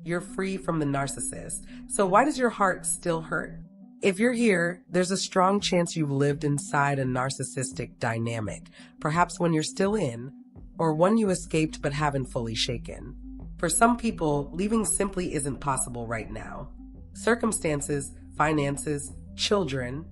You're free from the narcissist. So why does your heart still hurt? If you're here, there's a strong chance you've lived inside a narcissistic dynamic, perhaps when you're still in, or one you escaped but haven't fully shaken. For some people, leaving simply isn't possible right now. Circumstances, finances, children,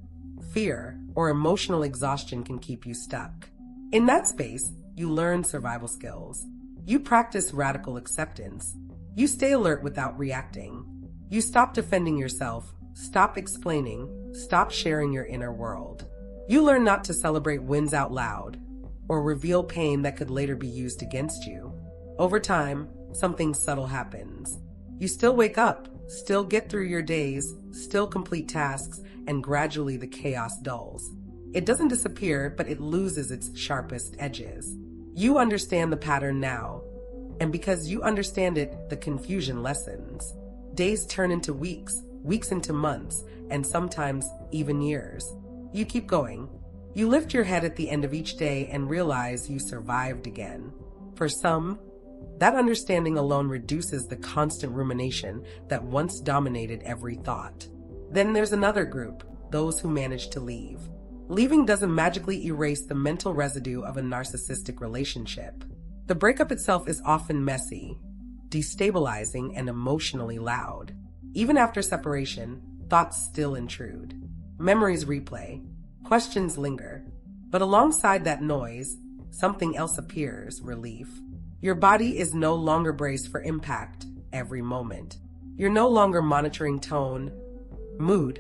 fear, or emotional exhaustion can keep you stuck. In that space, you learn survival skills. You practice radical acceptance. You stay alert without reacting. You stop defending yourself, stop explaining, stop sharing your inner world. You learn not to celebrate wins out loud or reveal pain that could later be used against you. Over time, something subtle happens. You still wake up, still get through your days, still complete tasks, and gradually the chaos dulls. It doesn't disappear, but it loses its sharpest edges. You understand the pattern now, and because you understand it, the confusion lessens. Days turn into weeks, weeks into months, and sometimes even years. You keep going. You lift your head at the end of each day and realize you survived again. For some, that understanding alone reduces the constant rumination that once dominated every thought. Then there's another group, those who manage to leave. Leaving doesn't magically erase the mental residue of a narcissistic relationship. The breakup itself is often messy, destabilizing, and emotionally loud. Even after separation, thoughts still intrude. Memories replay. Questions linger. But alongside that noise, something else appears: relief. Your body is no longer braced for impact every moment. You're no longer monitoring tone, mood,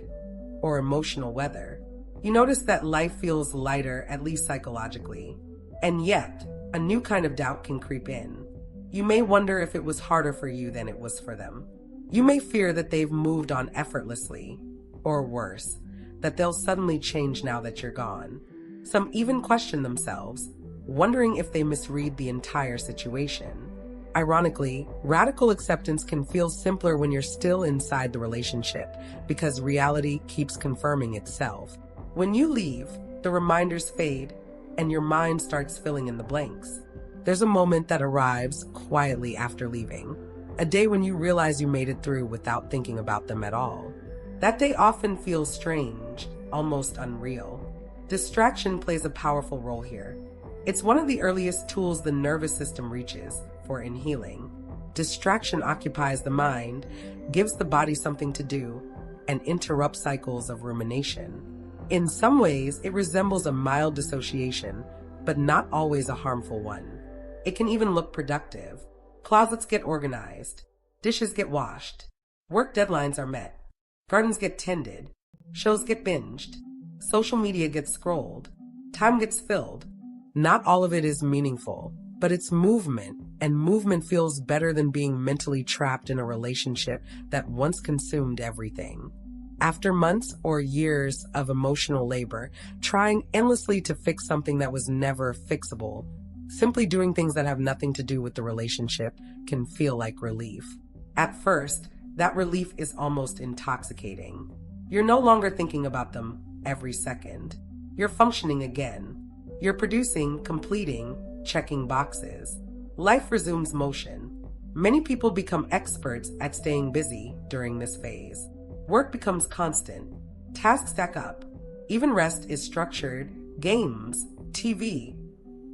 or emotional weather. You notice that life feels lighter, at least psychologically. And yet, a new kind of doubt can creep in. You may wonder if it was harder for you than it was for them. You may fear that they've moved on effortlessly, or worse, that they'll suddenly change now that you're gone. Some even question themselves, wondering if they misread the entire situation. Ironically, radical acceptance can feel simpler when you're still inside the relationship, because reality keeps confirming itself. When you leave, the reminders fade, and your mind starts filling in the blanks. There's a moment that arrives quietly after leaving, a day when you realize you made it through without thinking about them at all. That day often feels strange, almost unreal. Distraction plays a powerful role here. It's one of the earliest tools the nervous system reaches for in healing. Distraction occupies the mind, gives the body something to do, and interrupts cycles of rumination. In some ways, it resembles a mild dissociation, but not always a harmful one. It can even look productive. Closets get organized, dishes get washed, work deadlines are met, gardens get tended, shows get binged, social media gets scrolled, time gets filled. Not all of it is meaningful, but it's movement, and movement feels better than being mentally trapped in a relationship that once consumed everything. After months or years of emotional labor, trying endlessly to fix something that was never fixable, simply doing things that have nothing to do with the relationship can feel like relief. At first, that relief is almost intoxicating. You're no longer thinking about them every second. You're functioning again. You're producing, completing, checking boxes. Life resumes motion. Many people become experts at staying busy during this phase. Work becomes constant. Tasks stack up. Even rest is structured. Games, TV,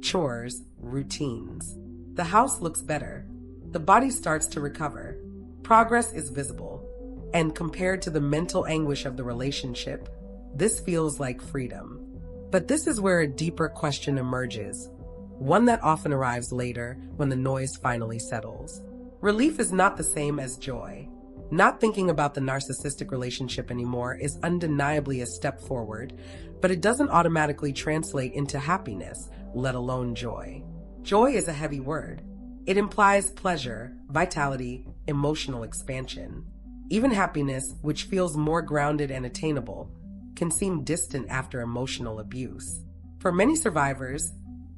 chores, routines. The house looks better. The body starts to recover. Progress is visible. And compared to the mental anguish of the relationship, this feels like freedom. But this is where a deeper question emerges, one that often arrives later when the noise finally settles. Relief is not the same as joy. Not thinking about the narcissistic relationship anymore is undeniably a step forward, but it doesn't automatically translate into happiness, let alone joy. Joy is a heavy word. It implies pleasure, vitality, emotional expansion. Even happiness, which feels more grounded and attainable, can seem distant after emotional abuse. For many survivors,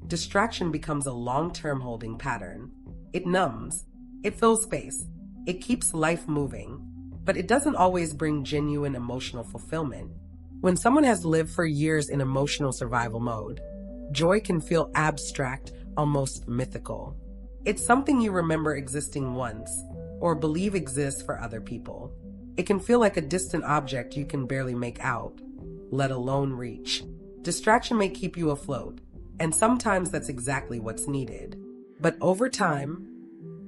distraction becomes a long-term holding pattern. It numbs, it fills space, it keeps life moving, but it doesn't always bring genuine emotional fulfillment. When someone has lived for years in emotional survival mode, joy can feel abstract, almost mythical. It's something you remember existing once, or believe exists for other people. It can feel like a distant object you can barely make out, let alone reach. Distraction may keep you afloat, and sometimes that's exactly what's needed. But over time,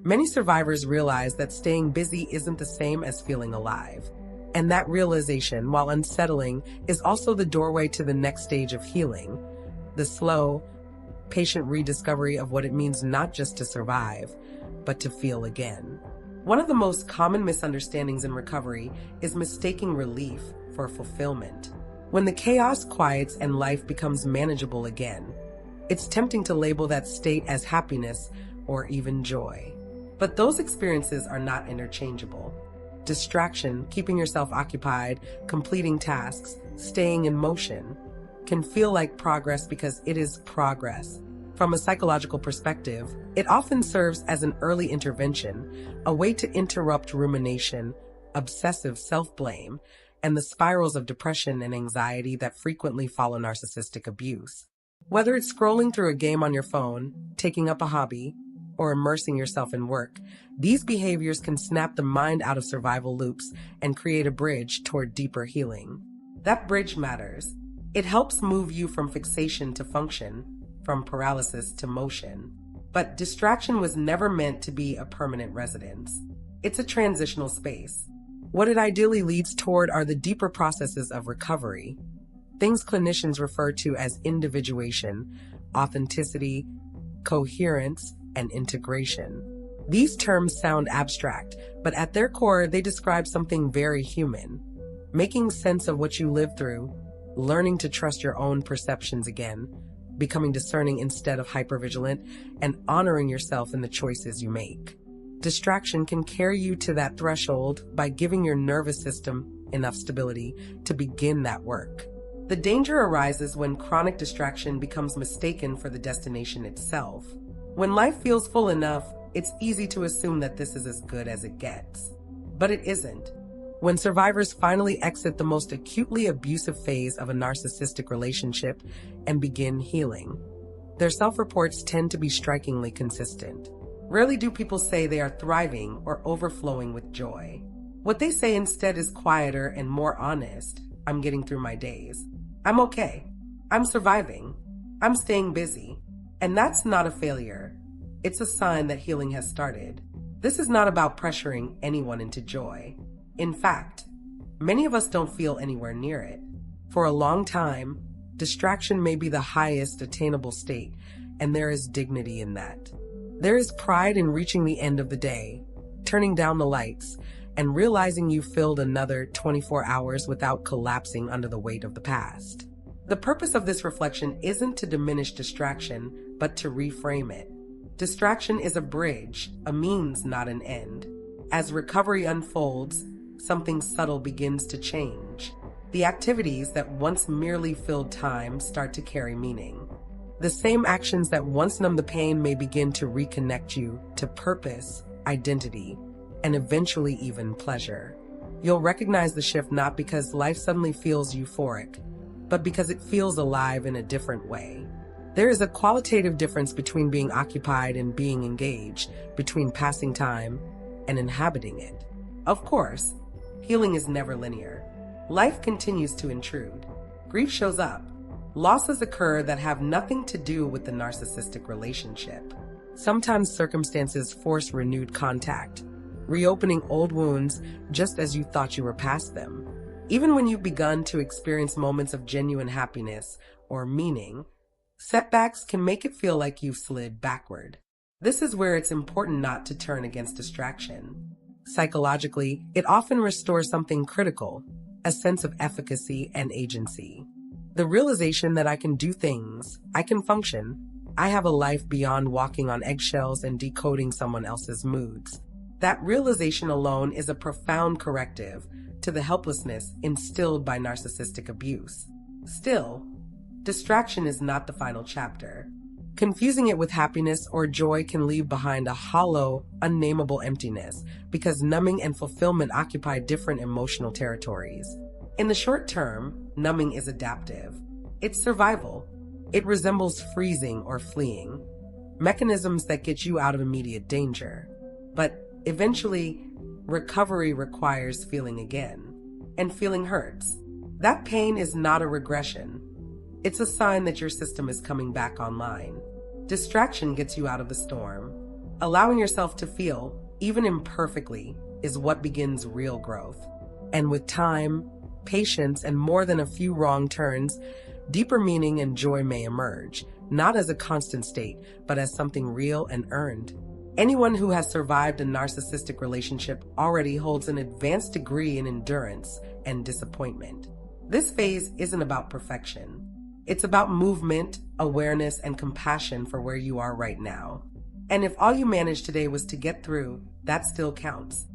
many survivors realize that staying busy isn't the same as feeling alive. And that realization, while unsettling, is also the doorway to the next stage of healing, the slow, patient rediscovery of what it means not just to survive, but to feel again. One of the most common misunderstandings in recovery is mistaking relief for fulfillment. When the chaos quiets and life becomes manageable again, it's tempting to label that state as happiness or even joy. But those experiences are not interchangeable. Distraction, keeping yourself occupied, completing tasks, staying in motion, can feel like progress because it is progress. From a psychological perspective, it often serves as an early intervention, a way to interrupt rumination, obsessive self-blame, and the spirals of depression and anxiety that frequently follow narcissistic abuse. Whether it's scrolling through a game on your phone, taking up a hobby, or immersing yourself in work, these behaviors can snap the mind out of survival loops and create a bridge toward deeper healing. That bridge matters. It helps move you from fixation to function, from paralysis to motion. But distraction was never meant to be a permanent residence. It's a transitional space. What it ideally leads toward are the deeper processes of recovery, things clinicians refer to as individuation, authenticity, coherence, and integration. These terms sound abstract, but at their core, they describe something very human. Making sense of what you lived through, learning to trust your own perceptions again, becoming discerning instead of hypervigilant, and honoring yourself in the choices you make. Distraction can carry you to that threshold by giving your nervous system enough stability to begin that work. The danger arises when chronic distraction becomes mistaken for the destination itself. When life feels full enough, it's easy to assume that this is as good as it gets. But it isn't. When survivors finally exit the most acutely abusive phase of a narcissistic relationship and begin healing, their self-reports tend to be strikingly consistent. Rarely do people say they are thriving or overflowing with joy. What they say instead is quieter and more honest. I'm getting through my days. I'm okay. I'm surviving. I'm staying busy. And that's not a failure. It's a sign that healing has started. This is not about pressuring anyone into joy. In fact, many of us don't feel anywhere near it. For a long time, distraction may be the highest attainable state, and there is dignity in that. There is pride in reaching the end of the day, turning down the lights, and realizing you filled another 24 hours without collapsing under the weight of the past. The purpose of this reflection isn't to diminish distraction, but to reframe it. Distraction is a bridge, a means, not an end. As recovery unfolds, something subtle begins to change. The activities that once merely filled time start to carry meaning. The same actions that once numbed the pain may begin to reconnect you to purpose, identity, and eventually even pleasure. You'll recognize the shift not because life suddenly feels euphoric, but because it feels alive in a different way. There is a qualitative difference between being occupied and being engaged, between passing time and inhabiting it. Of course, healing is never linear. Life continues to intrude. Grief shows up. Losses occur that have nothing to do with the narcissistic relationship. Sometimes circumstances force renewed contact, reopening old wounds just as you thought you were past them. Even when you've begun to experience moments of genuine happiness or meaning, setbacks can make it feel like you've slid backward. This is where it's important not to turn against distraction. Psychologically, it often restores something critical, a sense of efficacy and agency. The realization that I can do things, I can function, I have a life beyond walking on eggshells and decoding someone else's moods. That realization alone is a profound corrective to the helplessness instilled by narcissistic abuse. Still, distraction is not the final chapter. Confusing it with happiness or joy can leave behind a hollow, unnameable emptiness because numbing and fulfillment occupy different emotional territories. In the short term, numbing is adaptive. It's survival. It resembles freezing or fleeing, mechanisms that get you out of immediate danger. But eventually, Recovery requires feeling again, and feeling hurts. That pain is not a regression. It's a sign that your system is coming back online. Distraction gets you out of the storm. Allowing yourself to feel, even imperfectly, is what begins real growth. And with time, patience, and more than a few wrong turns, deeper meaning and joy may emerge, not as a constant state, but as something real and earned. Anyone who has survived a narcissistic relationship already holds an advanced degree in endurance and disappointment. This phase isn't about perfection. It's about movement, awareness, and compassion for where you are right now. And if all you managed today was to get through, that still counts.